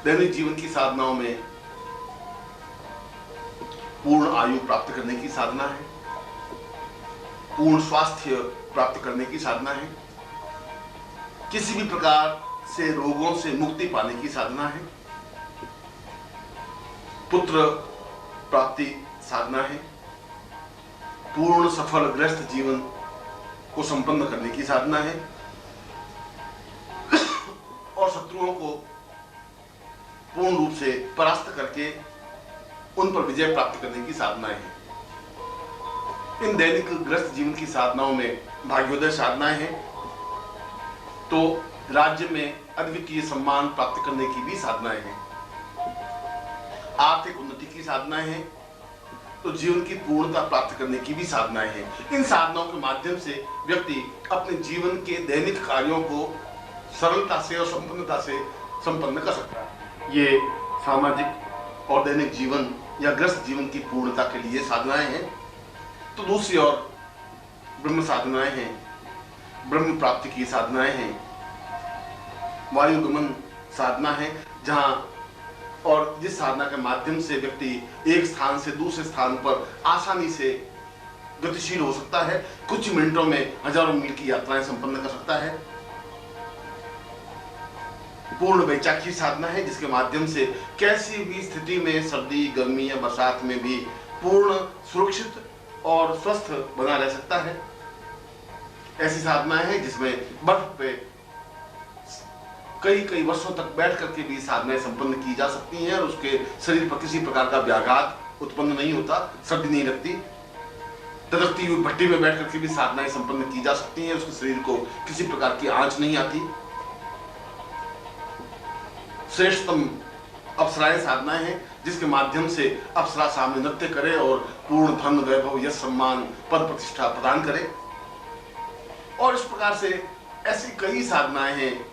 दैनिक जीवन की साधनाओं में पूर्ण आयु प्राप्त करने की साधना है, पूर्ण स्वास्थ्य प्राप्त करने की साधना है, किसी भी प्रकार से रोगों से मुक्ति पाने की साधना है, पुत्र प्राप्ति साधना है, पूर्ण सफल गृहस्थ जीवन को संपन्न करने की साधना है और शत्रुओं को पूर्ण रूप से परास्त करके उन पर विजय प्राप्त करने की साधनाएं हैं। इन दैनिक गृहस्थ जीवन की साधनाओं में भाग्योदय साधनाएं हैं, तो राज्य में अद्वितीय सम्मान प्राप्त करने की भी साधनाएं हैं। आर्थिक उन्नति की साधनाएं हैं, तो जीवन की पूर्णता प्राप्त करने की भी साधनाएं हैं। इन साधनाओं के माध्यम से व्यक्ति अपने जीवन के दैनिक कार्यों को सरलता से और संपन्नता से संपन्न कर सकता है। ये सामाजिक और दैनिक जीवन या गृहस्थ जीवन की पूर्णता के लिए साधनाएं हैं। तो दूसरी ओर ब्रह्म साधनाएं हैं, ब्रह्म प्राप्ति की साधनाएं हैं, वायुगमन साधना है, जहां और जिस साधना के माध्यम से व्यक्ति एक स्थान से दूसरे स्थान पर आसानी से गतिशील हो सकता है, कुछ मिनटों में हजारों मील की यात्राएं संपन्न कर सकता है। पूर्ण वैचारिक साधना है, जिसके माध्यम से कैसी भी स्थिति में, सर्दी, गर्मी या बरसात में भी पूर्ण सुरक्षित और स्वस्थ बना रह सकता है। ऐसी साधनाएं हैं जिसमें बर्फ पे कई वर्षों तक बैठ करके भी साधनाएं संपन्न की जा सकती हैं और उसके शरीर पर किसी प्रकार का व्याघात उत्पन्न नहीं होता, सर्दी नहीं लगती। तड़कती हुई भट्टी में बैठ करके भी साधनाएं संपन्न की जा सकती हैं, उसके शरीर को किसी प्रकार की आंच नहीं आती। श्रेष्ठतम अप्सराएं साधनाएं हैं, जिसके माध्यम से अप्सरा सामने नृत्य करे और पूर्ण धन, वैभव, यश, सम्मान, पद प्रतिष्ठा प्रदान करे। और इस प्रकार से ऐसी कई साधनाएं हैं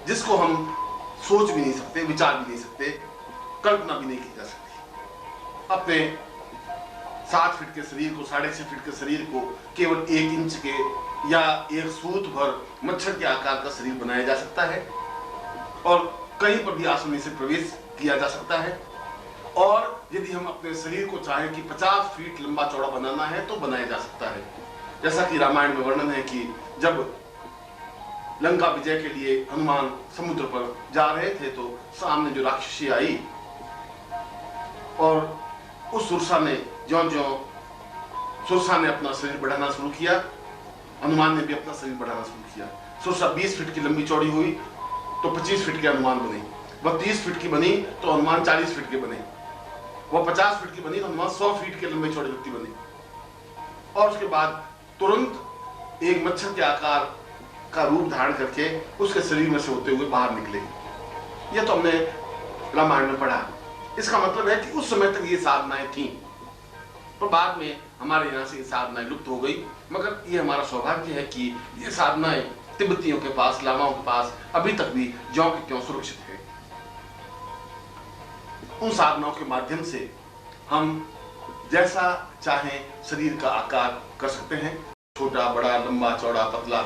जिसको हम सोच भी नहीं सकते, विचार भी नहीं सकते, कल्पना भी नहीं की जा सकती। अपने 7 फीट के शरीर को, 6.5 फीट के शरीर को केवल 1 इंच के या एक सूत भर मच्छर के आकार का शरीर बनाया जा सकता है और कहीं पर भी आसानी से प्रवेश किया जा सकता है। और यदि हम अपने शरीर को चाहें कि 50 फीट लंबा चौड़ा बनाना है तो बनाया जा सकता है। जैसा कि रामायण में वर्णन है कि जब लंका विजय के लिए हनुमान समुद्र पर जा रहे थे तो सामने जो राक्षसी आई और उस सुरसा ने ज्यों-ज्यों सुरसा ने अपना शरीर बढ़ाना शुरू किया, हनुमान ने भी अपना शरीर बढ़ाना शुरू किया। सुरसा 20 फीट की लंबी चौड़ी हुई तो 25 फीट के हनुमान बने, वह 30 फीट की बनी तो हनुमान 40 फीट के बने, वह 50 फीट की बनी तो हनुमान 100 फीट के लंबे चौड़े व्यक्ति बने। और उसके बाद तुरंत एक मच्छर के आकार का रूप धारण करके उसके शरीर में से होते हुए बाहर निकले। यह तो हमने रामायण में पढ़ा। इसका मतलब है कि उस समय तक ये साधनाएं थीं, पर बाद में हमारे यहाँ से ये साधनाएं लुप्त हो गई। मगर ये हमारा सौभाग्य है कि ये साधनाएं तिब्बतियों के पास, लामाओं के पास अभी तक भी ज्यों की त्यों सुरक्षित है। उन साधनाओं के माध्यम से हम जैसा चाहें शरीर का आकार कर सकते हैं, छोटा, बड़ा, लंबा, चौड़ा, पतला,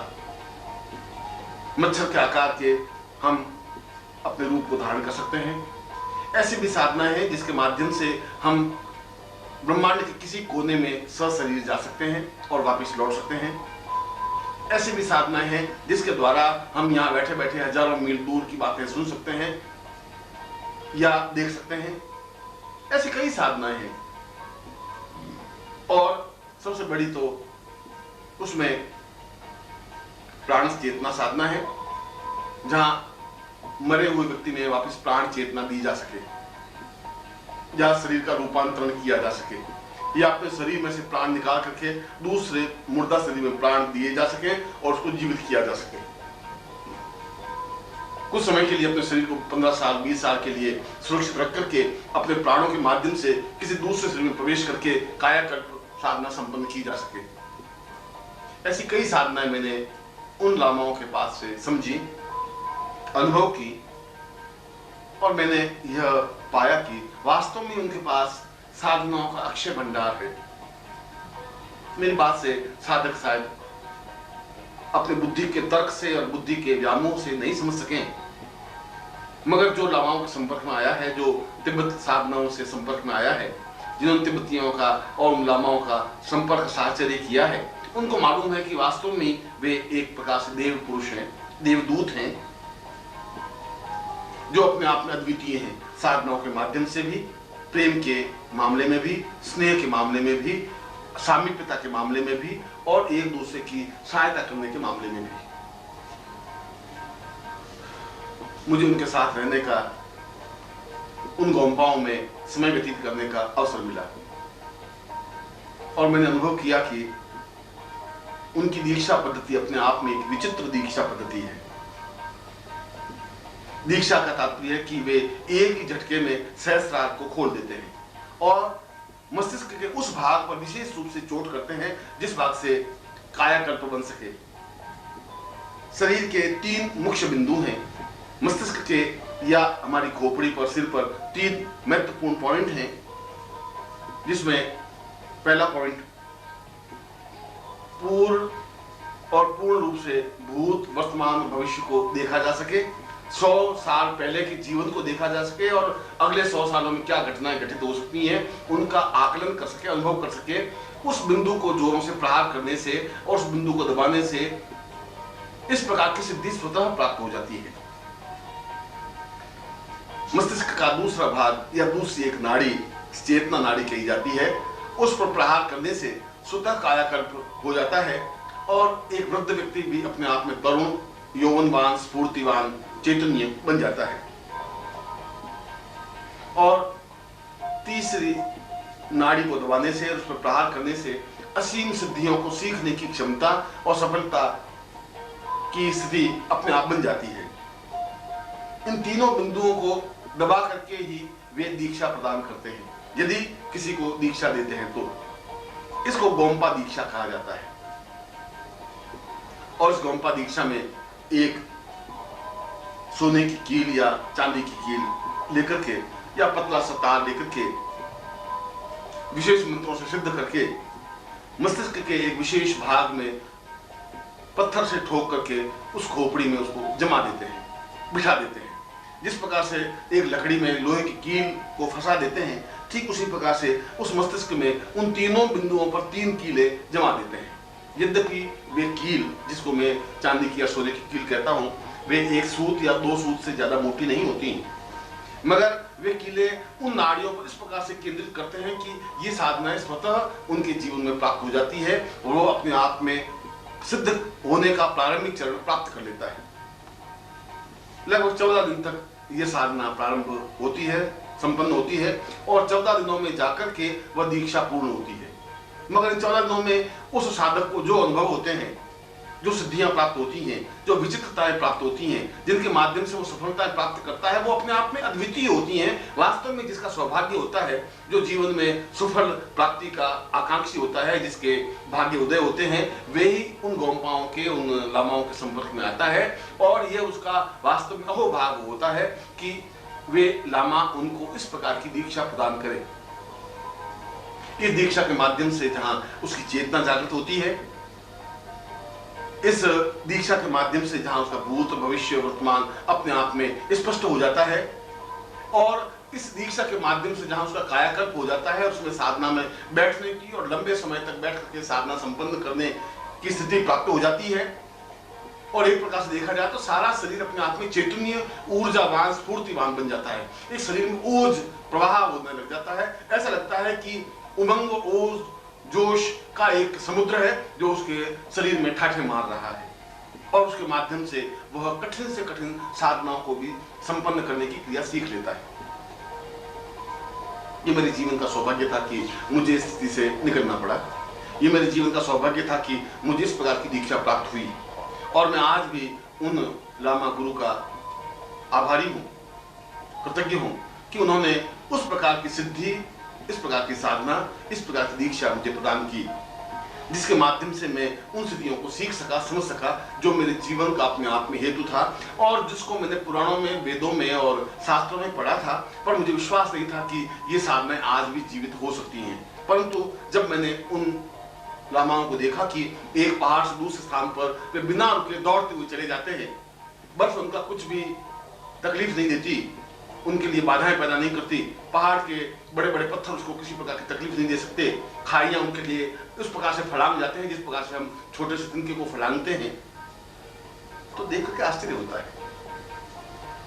मच्छर के आकार के हम अपने रूप को धारण कर सकते हैं। ऐसी भी साधनाएं हैं जिसके माध्यम से हम ब्रह्मांड के किसी कोने में सशरीर जा सकते हैं और वापस लौट सकते हैं। ऐसी भी साधनाएं हैं जिसके द्वारा हम यहाँ बैठे बैठे हजारों मील दूर की बातें सुन सकते हैं या देख सकते हैं। ऐसी कई साधनाएं हैं और सबसे बड़ी तो उसमें प्राण चेतना साधना है, जहां मरे हुए व्यक्ति में वापस प्राण चेतना दी जा सके या शरीर का रूपांतरण किया जा सके या अपने शरीर में से प्राण निकाल करके दूसरे मुर्दा शरीर में प्राण दिए जा सके और उसको जीवित किया जा सके। कुछ समय के लिए अपने शरीर को 15 साल 20 साल के लिए सुरक्षित रख करके अपने प्राणों के माध्यम से किसी दूसरे शरीर में प्रवेश करके कायाकल्प साधना संपन्न की जा सके। ऐसी कई साधनाएं मैंने उन लामाओं के पास से समझी, अनुभव की और मैंने यह पाया कि वास्तव में उनके पास साधनाओं का अक्षय भंडार है। मेरी बात से साधक शायद अपने बुद्धि के तर्क से और बुद्धि के व्यामोह से नहीं समझ सकें, मगर जो लामाओं के संपर्क में आया है, जो तिब्बत साधनाओं से संपर्क में आया है, जिन्होंने तिब्बतियों का और उन लामाओं का संपर्क साहचर्य किया है, उनको मालूम है कि वास्तव में वे एक प्रकार से देव पुरुष हैं, देवदूत हैं, जो अपने आप में अद्वितीय हैं। साधनाओं के माध्यम से भी, प्रेम के मामले में भी, स्नेह के मामले में भी, सामीप्यता के मामले में भी और एक दूसरे की सहायता करने के मामले में भी। मुझे उनके साथ रहने का, उन गोम्पाओं में समय व्यतीत करने का अवसर मिला और मैंने अनुभव किया कि उनकी दीक्षा पद्धति अपने आप में एक विचित्र दीक्षा पद्धति है। दीक्षा का तात्पर्य है कि वे एक ही झटके में सहस्रार को खोल देते हैं और मस्तिष्क के उस भाग पर विशेष रूप से चोट करते हैं जिस भाग से कायाकल्प बन सके। शरीर के 3 मुख्य बिंदु हैं। मस्तिष्क के या हमारी खोपड़ी पर, सिर पर 3 महत्वपूर्ण पॉइंट हैं, जिसमें पहला पॉइंट पूर्व और पूर्ण रूप से भूत, वर्तमान, भविष्य को देखा जा सके, 100 साल पहले के जीवन को देखा जा सके और अगले 100 सालों में क्या घटनाएं घटित हो सकती हैं उनका आकलन कर सके, अनुभव कर सके। उस बिंदु को जोरों से प्रहार करने से और उस बिंदु को दबाने से इस प्रकार की सिद्धि स्वतः प्राप्त हो जाती है। मस्तिष्क का दूसरा भाग या दूसरी एक नाड़ी, चेतना नाड़ी कही जाती है, उस पर प्रहार करने से स्वतः कायाकल्प हो जाता है और एक वृद्ध व्यक्ति भी अपने आप में तरुण, यौवनवान, स्फूर्तिवान, चैतन्य बन जाता है। और तीसरी नाड़ी को दबाने से, उस पर प्रहार करने से असीम सिद्धियों को सीखने की क्षमता और सफलता की स्थिति अपने आप बन जाती है। इन तीनों बिंदुओं को दबा करके ही वे दीक्षा प्रदान करते हैं, यदि किसी को दीक्षा देते हैं तो। इसको गोम्पा दीक्षा कहा जाता है और इस गोम्पा दीक्षा में एक सोने की कील या चांदी की कील लेकर के या पतला सा तार लेकर के विशेष मंत्रों से सिद्ध करके मस्तिष्क के एक विशेष भाग में पत्थर से ठोक करके उस खोपड़ी में उसको जमा देते हैं, बिठा देते हैं। जिस प्रकार से एक लकड़ी में लोहे की कील को फंसा देते हैं, ठीक उसी प्रकार से उस मस्तिष्क में उन तीनों बिंदुओं पर 3 कीलें जमा देते हैं। यद्यपि वे कील, जिसको मैं चांदी की या सोने की कील कहता हूं, वे 1 सूत या 2 सूत से ज्यादा मोटी नहीं होती, मगर वे कीलें उन नाड़ियों पर इस प्रकार से केंद्रित करते हैं कि ये साधनाएं स्वतः उनके जीवन में प्राप्त हो जाती है और वो अपने आप में सिद्ध होने का प्रारंभिक चरण प्राप्त कर लेता है। लगभग 14 दिन तक ये साधना प्रारंभ होती है, संपन्न होती है और 14 दिनों में जाकर के वह दीक्षा पूर्ण होती है। मगर इन 14 दिनों में उस साधक को जो अनुभव होते हैं, जो सिद्धियां प्राप्त होती हैं, जो विचित्रताएं प्राप्त होती हैं, जिनके माध्यम से वो सफलताएं प्राप्त करता है, वो अपने आप में अद्वितीय होती हैं। वास्तव में जिसका सौभाग्य होता है, जो जीवन में सफल प्राप्ति का आकांक्षी होता है, जिसके भाग्य उदय होते हैं, वे ही उन गोम्पाओं के, उन लामाओं के संपर्क में आता है और ये उसका वास्तव में अहोभाग होता है कि वे लामा उनको इस प्रकार की दीक्षा प्रदान करे। इस दीक्षा के माध्यम से जहां उसकी चेतना जागृत होती है, इस दीक्षा के माध्यम से जहां उसका भूत, भविष्य, वर्तमान अपने आप में स्पष्ट हो जाता है और इस दीक्षा के माध्यम से जहां उसका कायाकल्प हो जाता है, उसमें साधना में बैठने की और लंबे समय तक बैठ करके साधना संपन्न करने की स्थिति प्राप्त हो जाती है और एक प्रकार से देखा जाए तो सारा शरीर अपने आप में चैतन्य, ऊर्जावान, स्फूर्तिवान बन जाता है। इस शरीर में ऊर्ज प्रवाह होने लग जाता है। ऐसा लगता है कि उमंग, ओज, जोश का एक समुद्र है जो उसके शरीर में ठाठे मार रहा है और उसके माध्यम से वह कठिन से कठिन साधनाओं को भी संपन्न करने की क्रिया सीख लेता है। ये मेरे जीवन का सौभाग्य था कि मुझे इस स्थिति से निकलना पड़ा। ये मेरे जीवन का सौभाग्य था कि मुझे इस प्रकार की दीक्षा प्राप्त हुई और मैं आज भी उन लामा गुरु का आभारी हूँ, कृतज्ञ हूँ कि उन्होंने उस प्रकार की सिद्धि, इस प्रकार की साधना, इस प्रकार की दीक्षा मुझे प्रदान की, जिसके माध्यम से मैं उन स्थितियों को सीख सका, समझ सका, जो मेरे जीवन का अपने आप में हेतु था और जिसको मैंने पुराणों में, वेदों में और शास्त्रों में पढ़ा था, पर मुझे विश्वास नहीं था कि ये साधनाएं आज भी जीवित हो सकती हैं। परंतु जब मैंने उन लामाओं को देखा कि एक पहाड़ से दूसरे स्थान पर वे बिना रुके दौड़ते हुए चले जाते हैं, बस उनका कुछ भी तकलीफ नहीं देती, उनके लिए बाधाएं पैदा नहीं करती। पहाड़ के बड़े बड़े पत्थर उसको किसी प्रकार की तकलीफ नहीं दे सकते। खाइयां उनके लिए उस प्रकार से फलांग जाते हैं जिस प्रकार से हम छोटे से तिनके को फलांगते हैं। तो देख करके आश्चर्य होता है।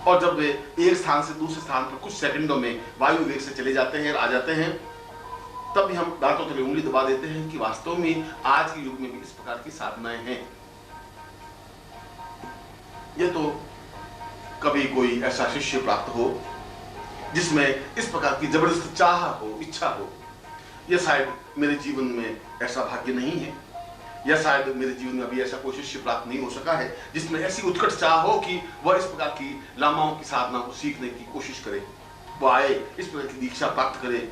और जब वे एक स्थान से दूसरे स्थान पर कुछ सेकंडों में वायु वेग से चले जाते हैं और आ जाते हैं, तब भी हम दांतों तले उंगली दबा देते हैं कि वास्तव में आज के युग में भी इस प्रकार की साधनाएं हैं। ये तो कभी कोई ऐसा शिष्य प्राप्त हो जिसमें इस प्रकार की जबरदस्त चाह हो, इच्छा हो। यह शायद मेरे जीवन में ऐसा भाग्य नहीं है, या शायद मेरे जीवन में अभी ऐसा कोई शिष्य प्राप्त नहीं हो सका है जिसमें ऐसी उत्कट चाह हो कि वह इस प्रकार की लामाओं की साधना को सीखने की कोशिश करे, वो आए, इस प्रकार की दीक्षा प्राप्त करे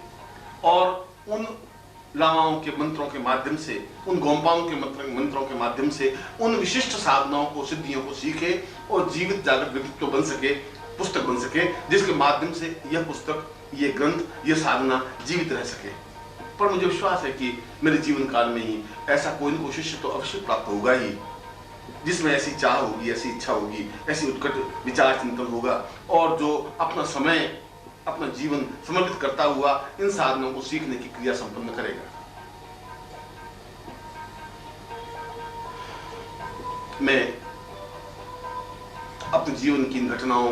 और उन लामाओं के मंत्रों के माध्यम से, उन गोंपाओं के मंत्रों के माध्यम से उन विशिष्ट साधनाओं को, सिद्धियों को सीखे और जीवित जागृत व्यक्तित्व बन सके, पुस्तक बन सके, जिसके माध्यम से यह पुस्तक, ये ग्रंथ, यह साधना जीवित रह सके। पर मुझे विश्वास है कि मेरे जीवन काल में ही ऐसा कोई न कोई शिष्य तो अवश्य प्राप्त होगा ही, जिसमें ऐसी चाह होगी, ऐसी इच्छा होगी, ऐसी उत्कट विचार चिंतन होगा और जो अपना समय, अपना जीवन समर्पित करता हुआ इन साधनों को सीखने की क्रिया संपन्न करेगा। मैं अपने जीवन की इन घटनाओं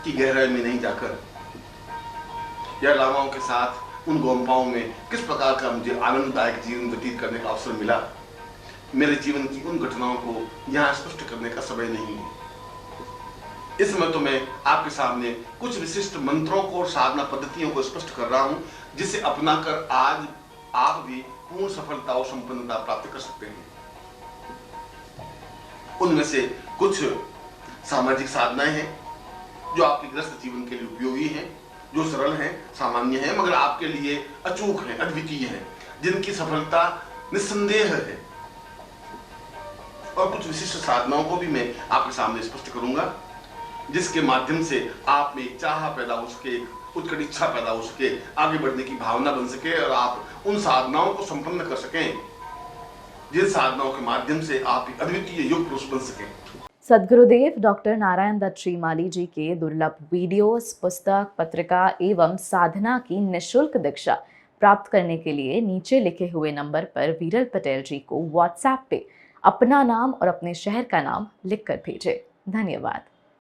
की गहराई में नहीं जाकर या लामाओं के साथ उन गोंपाओं में किस प्रकार का मुझे आनंददायक जीवन व्यतीत करने का अवसर मिला, मेरे जीवन की उन घटनाओं को यहाँ स्पष्ट करने का समय नहीं है। इस समय तो मैं आपके सामने कुछ विशिष्ट मंत्रों को और साधना पद्धतियों को स्पष्ट कर रहा हूं, जिसे अपनाकर आज आप भी पूर्ण सफलता और संपन्नता प्राप्त कर सकते हैं। उनमें से कुछ सामाजिक साधनाएं हैं जो आपके गृहस्थ जीवन के लिए उपयोगी हैं, जो सरल हैं, सामान्य हैं, मगर आपके लिए अचूक हैं, अद्वितीय हैं, जिनकी सफलता निस्संदेह है। और कुछ विशिष्ट साधनाओं को भी मैं आपके सामने स्पष्ट करूंगा, जिसके माध्यम से आप में चाह पैदा हो सके, उत्कट इच्छा पैदा हो सके, आगे बढ़ने की भावना बन सके और आप उन साधनाओं को संपन्न कर सकें जिन साधनाओं के माध्यम से आप एक अद्वितीय योग पुरुष बन सकें। सद्गुरुदेव डॉक्टर नारायण दत्त श्रीमाली जी के दुर्लभ वीडियोस, पुस्तक, पत्रिका एवं साधना की निःशुल्क दीक्षा प्राप्त करने के लिए नीचे लिखे हुए नंबर पर वीरल पटेल जी को व्हाट्सएप पे अपना नाम और अपने शहर का नाम लिखकर भेजें। धन्यवाद।